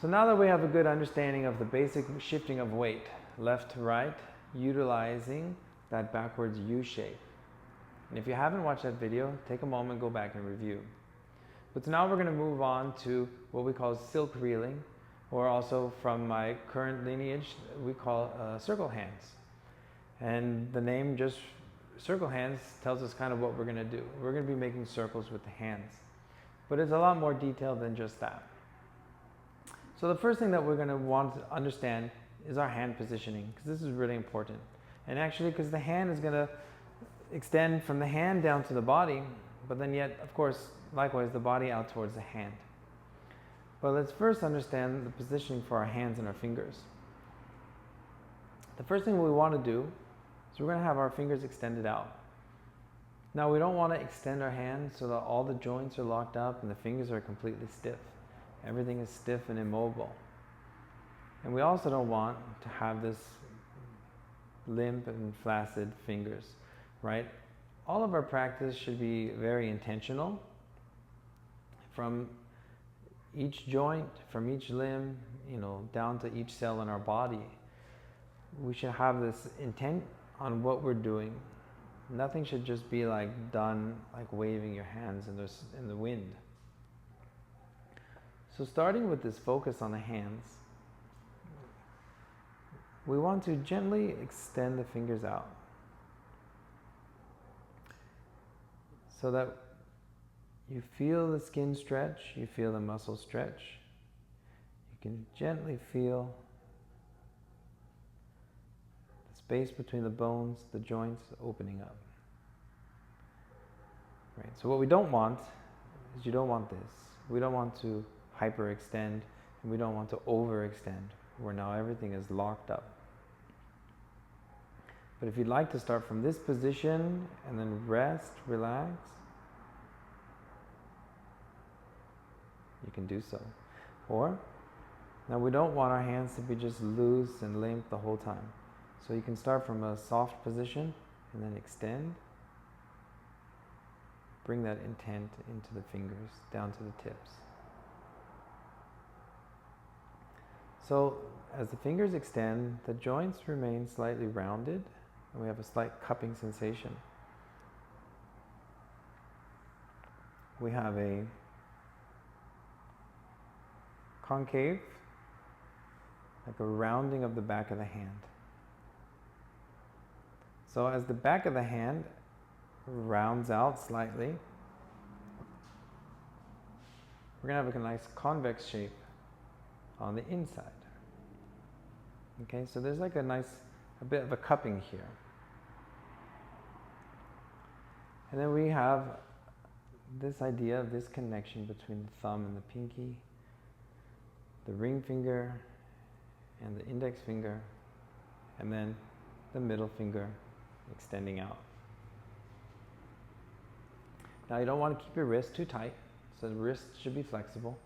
So now that we have a good understanding of the basic shifting of weight, left to right, utilizing that backwards U shape. And if you haven't watched that video, take a moment, go back and review. But now we're going to move on to what we call silk reeling, or also from my current lineage, we call circle hands. And the name just circle hands tells us kind of what we're going to do. We're going to be making circles with the hands. But it's a lot more detailed than just that. So the first thing that we're going to want to understand is our hand positioning, because this is really important. And actually, because the hand is going to extend from the hand down to the body, but then yet, of course, likewise, the body out towards the hand. But let's first understand the positioning for our hands and our fingers. The first thing we want to do is we're going to have our fingers extended out. Now, we don't want to extend our hands so that all the joints are locked up and the fingers are completely stiff. Everything is stiff and immobile. And we also don't want to have this limp and flaccid fingers, right? All of our practice should be very intentional. From each joint, from each limb, down to each cell in our body. We should have this intent on what we're doing. Nothing should just be like done like waving your hands in the wind. So starting with this focus on the hands, we want to gently extend the fingers out so that you feel the skin stretch, you feel the muscle stretch. You can gently feel the space between the bones, the joints opening up. Right. So what we don't want is you don't want this. We don't want to hyperextend, and we don't want to overextend, where now everything is locked up. But if you'd like to start from this position and then rest, relax, you can do so. Or, now we don't want our hands to be just loose and limp the whole time. So you can start from a soft position and then extend. Bring that intent into the fingers, down to the tips. So as the fingers extend, the joints remain slightly rounded, and we have a slight cupping sensation. We have a concave, like a rounding of the back of the hand. So as the back of the hand rounds out slightly, we're going to have a nice convex shape on the inside. Okay, so there's like a bit of a cupping here. And then we have this idea of this connection between the thumb and the pinky, the ring finger and the index finger, and then the middle finger extending out. Now you don't want to keep your wrist too tight, so the wrist should be flexible,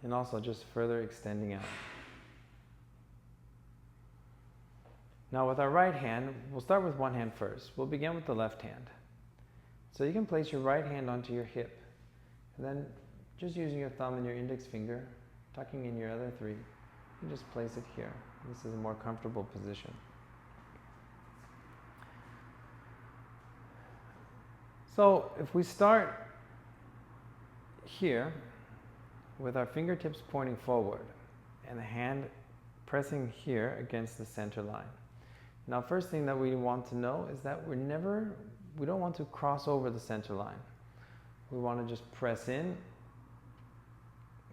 and also just further extending out. Now with our right hand, we'll start with one hand first. We'll begin with the left hand. So you can place your right hand onto your hip, and then just using your thumb and your index finger, tucking in your other three, you just place it here. This is a more comfortable position. So if we start here with our fingertips pointing forward and the hand pressing here against the center line. Now, first thing that we want to know is that we don't want to cross over the center line. We want to just press in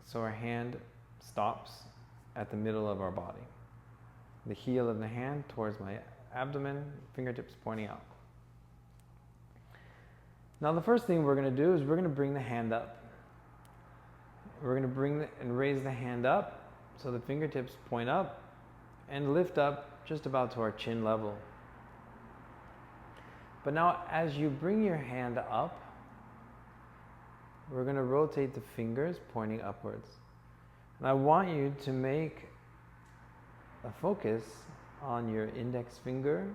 so our hand stops at the middle of our body. The heel of the hand towards my abdomen, fingertips pointing out. Now the first thing we're going to do is we're going to bring the hand up. We're going to bring and raise the hand up so the fingertips point up and lift up just about to our chin level. But now as you bring your hand up, we're going to rotate the fingers pointing upwards. And I want you to make a focus on your index finger,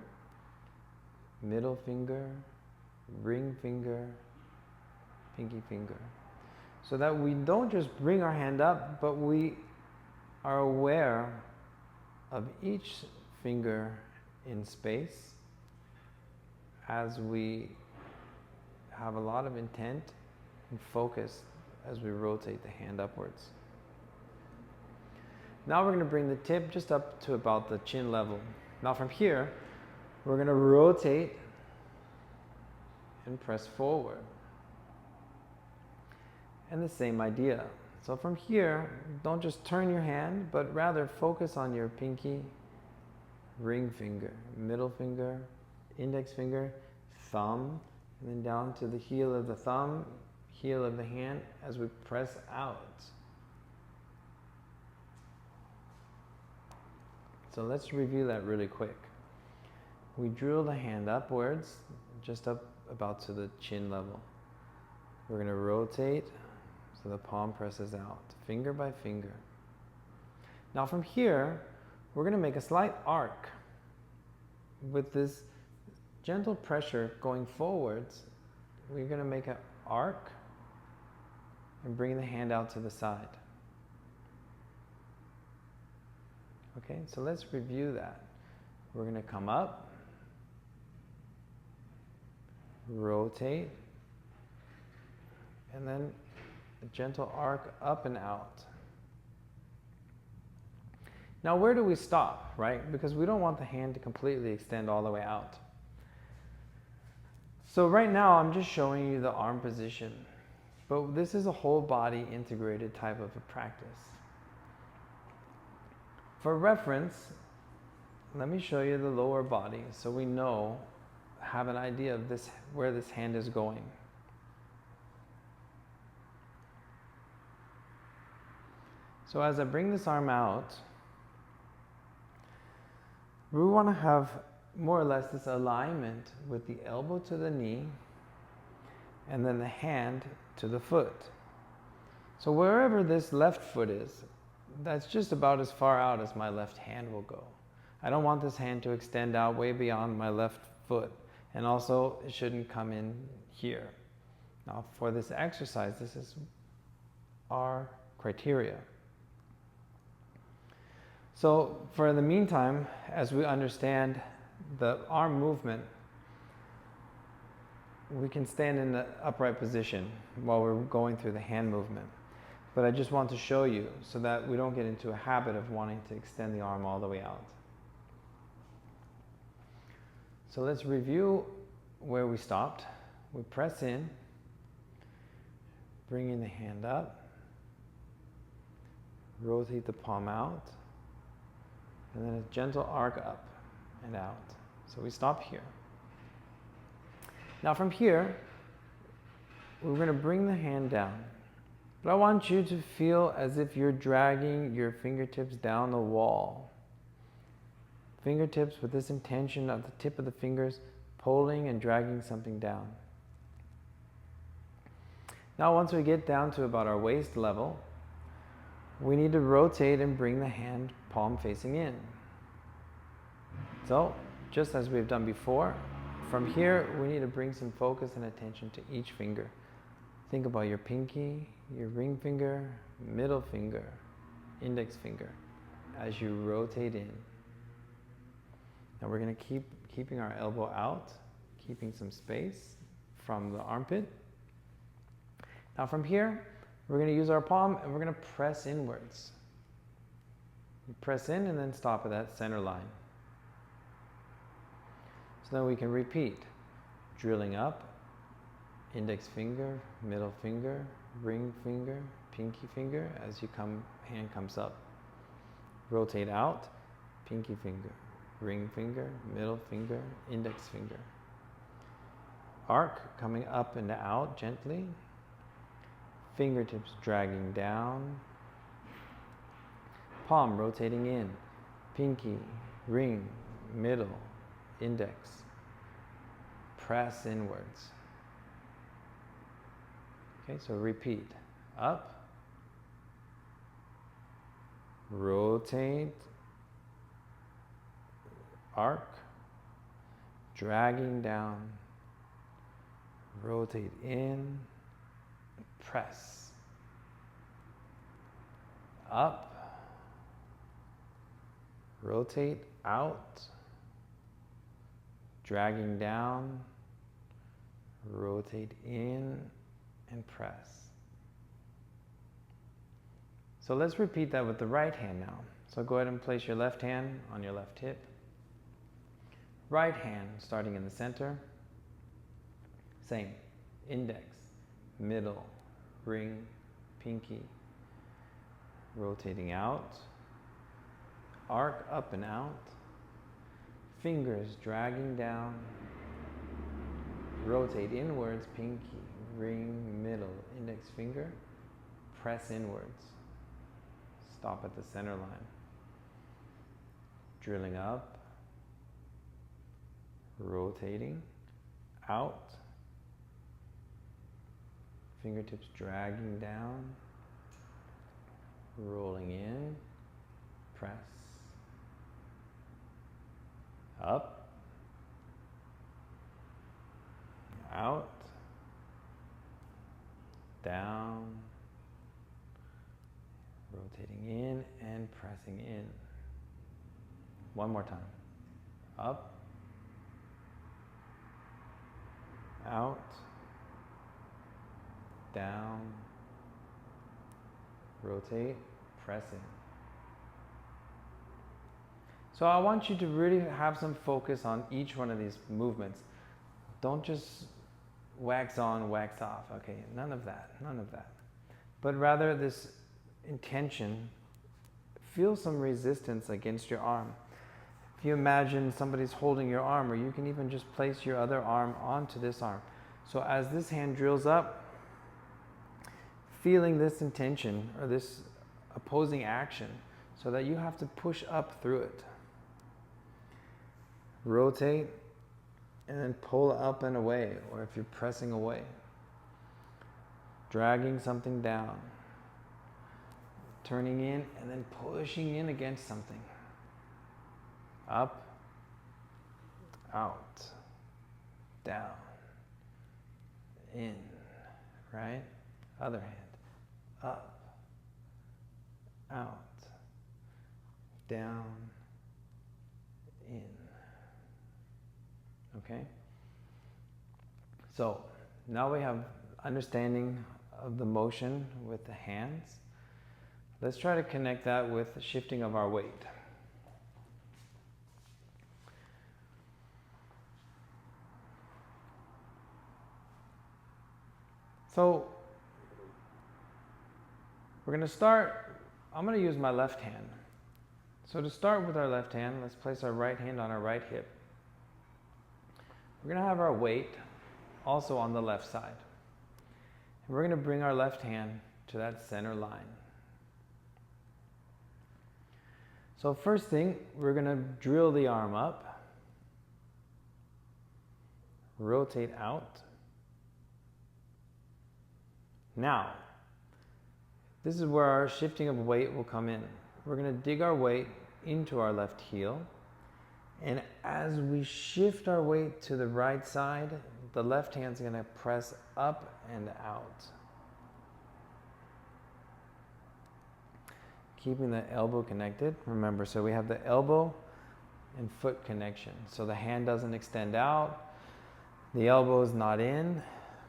middle finger, ring finger, pinky finger. so that we don't just bring our hand up, but we are aware of each finger in space as we have a lot of intent and focus as we rotate the hand upwards. Now we're going to bring the tip just up to about the chin level. Now from here, we're going to rotate and press forward. And the same idea. So from here, don't just turn your hand, but rather focus on your pinky, ring finger, middle finger, index finger, thumb, and then down to the heel of the thumb, heel of the hand as we press out. So let's review that really quick. We drill the hand upwards, just up about to the chin level. We're going to rotate so the palm presses out, finger by finger. Now from here, we're going to make a slight arc with this gentle pressure going forwards. We're going to make an arc and bring the hand out to the side. Okay, so let's review that. We're going to come up, rotate, and then a gentle arc up and out. Now where do we stop, right? Because we don't want the hand to completely extend all the way out. So right now I'm just showing you the arm position, but this is a whole body integrated type of a practice. For reference, let me show you the lower body so we have an idea of where this hand is going. So as I bring this arm out, we want to have more or less this alignment with the elbow to the knee and then the hand to the foot. So wherever this left foot is, that's just about as far out as my left hand will go. I don't want this hand to extend out way beyond my left foot, and also it shouldn't come in here. Now for this exercise, this is our criteria. So for the meantime, as we understand the arm movement, we can stand in the upright position while we're going through the hand movement. But I just want to show you so that we don't get into a habit of wanting to extend the arm all the way out. So let's review where we stopped. We press in, bringing the hand up, rotate the palm out, and then a gentle arc up and out. So we stop here. Now from here, we're going to bring the hand down. But I want you to feel as if you're dragging your fingertips down the wall. Fingertips with this intention of the tip of the fingers pulling and dragging something down. Now once we get down to about our waist level, we need to rotate and bring the hand palm facing in. So, just as we've done before, from here we need to bring some focus and attention to each finger. Think about your pinky, your ring finger, middle finger, index finger as you rotate in. Now we're going to keeping our elbow out, keeping some space from the armpit. Now from here, we're going to use our palm and we're going to press inwards. You press in and then stop at that center line. So then we can repeat, drilling up, index finger, middle finger, ring finger, pinky finger as hand comes up. Rotate out, pinky finger, ring finger, middle finger, index finger. Arc coming up and out gently. Fingertips dragging down. Palm rotating in. Pinky, ring, middle, index. Press inwards. Okay, so repeat. Up. Rotate. Arc. Dragging down. Rotate in. Press. up, rotate out, dragging down, rotate in, and press. So let's repeat that with the right hand now. So go ahead and place your left hand on your left hip. Right hand starting in the center. Same. Index, middle, ring, pinky. Rotating out. Arc up and out. Fingers dragging down. Rotate inwards, pinky, ring, middle, index finger. Press inwards. Stop at the center line. Drilling up. Rotating out. Fingertips dragging down. Rolling in. Press. Up. Out. Down. Rotating in and pressing in. One more time. Up. Out. Down. Rotate. Press in. So I want you to really have some focus on each one of these movements. Don't just wax on, wax off. Okay, none of that, none of that. But rather this intention, feel some resistance against your arm. If you imagine somebody's holding your arm, or you can even just place your other arm onto this arm. So as this hand drills up, feeling this intention or this opposing action so that you have to push up through it. Rotate and then pull up and away, or if you're pressing away. Dragging something down. Turning in and then pushing in against something. Up, out, down, in, right? Other hand. Up, out, down, in. Okay? So now we have understanding of the motion with the hands. Let's try to connect that with the shifting of our weight. So we're going to start, I'm going to use my left hand. So to start with our left hand, let's place our right hand on our right hip. We're going to have our weight also on the left side. And we're going to bring our left hand to that center line. So first thing, we're going to drill the arm up, rotate out. Now, this is where our shifting of weight will come in. We're going to dig our weight into our left heel. And as we shift our weight to the right side, the left hand's going to press up and out. Keeping the elbow connected. Remember, so we have the elbow and foot connection. So the hand doesn't extend out. The elbow is not in,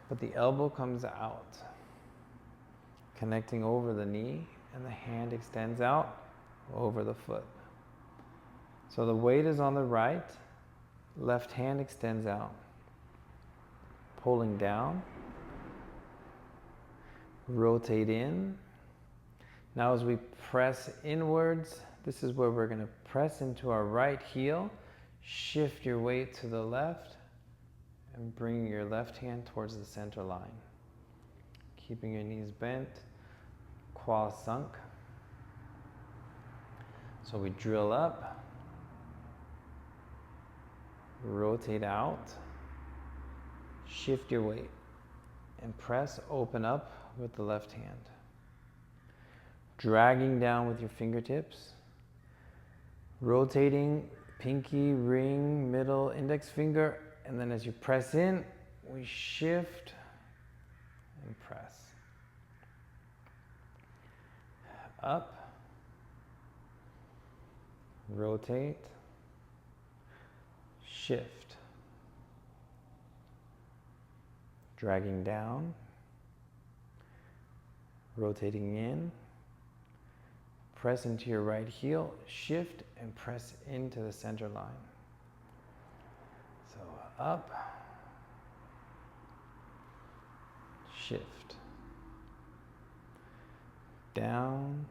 but the elbow comes out. Connecting over the knee, and the hand extends out over the foot. So the weight is on the right, left hand extends out. Pulling down, rotate in. Now as we press inwards, this is where we're going to press into our right heel, shift your weight to the left, and bring your left hand towards the center line. Keeping your knees bent, quads sunk. So we drill up, rotate out, shift your weight, and press open up with the left hand. Dragging down with your fingertips, rotating pinky, ring, middle, index finger, and then as you press in, we shift and press. Up, rotate, shift, dragging down, rotating in, press into your right heel, shift and press into the center line. So up, shift, down,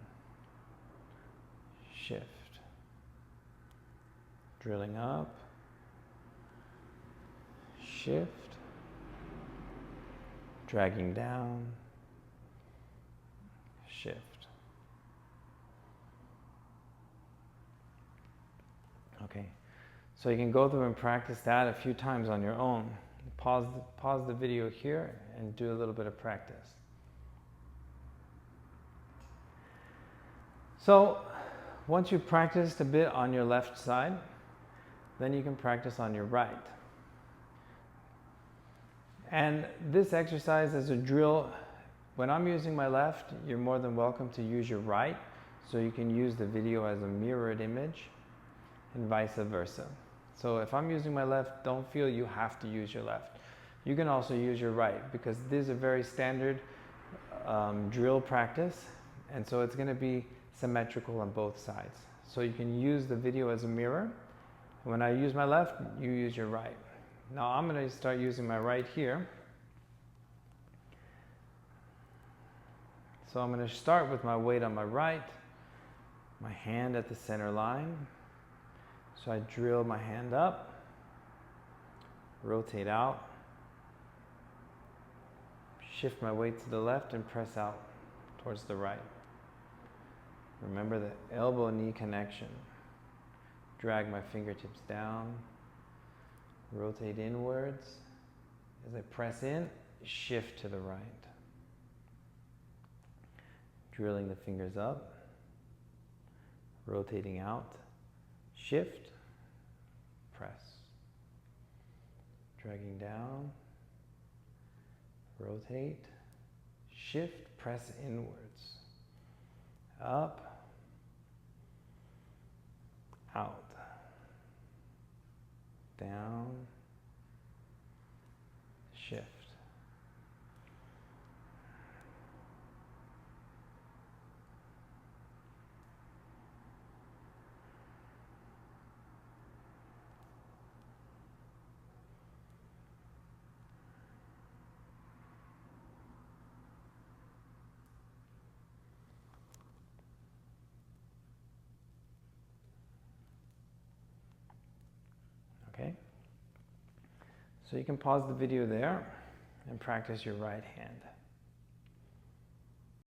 shift, drilling up, shift, dragging down, shift. Okay, so you can go through and practice that a few times on your own. Pause the video here and do a little bit of practice. So once you've practiced a bit on your left side, then you can practice on your right. And this exercise is a drill. When I'm using my left, you're more than welcome to use your right, so you can use the video as a mirrored image and vice versa. So if I'm using my left, don't feel you have to use your left. You can also use your right, because this is a very standard drill practice, and so it's going to be symmetrical on both sides. So you can use the video as a mirror. When I use my left, you use your right. Now I'm going to start using my right here. So I'm going to start with my weight on my right, my hand at the center line. So I drill my hand up, rotate out, shift my weight to the left and press out towards the right. Remember the elbow-knee connection. Drag my fingertips down, rotate inwards. As I press in, shift to the right. Drilling the fingers up, rotating out, shift, press. Dragging down, rotate, shift, press inwards. Up, out, down, shift. Okay? So you can pause the video there and practice your right hand.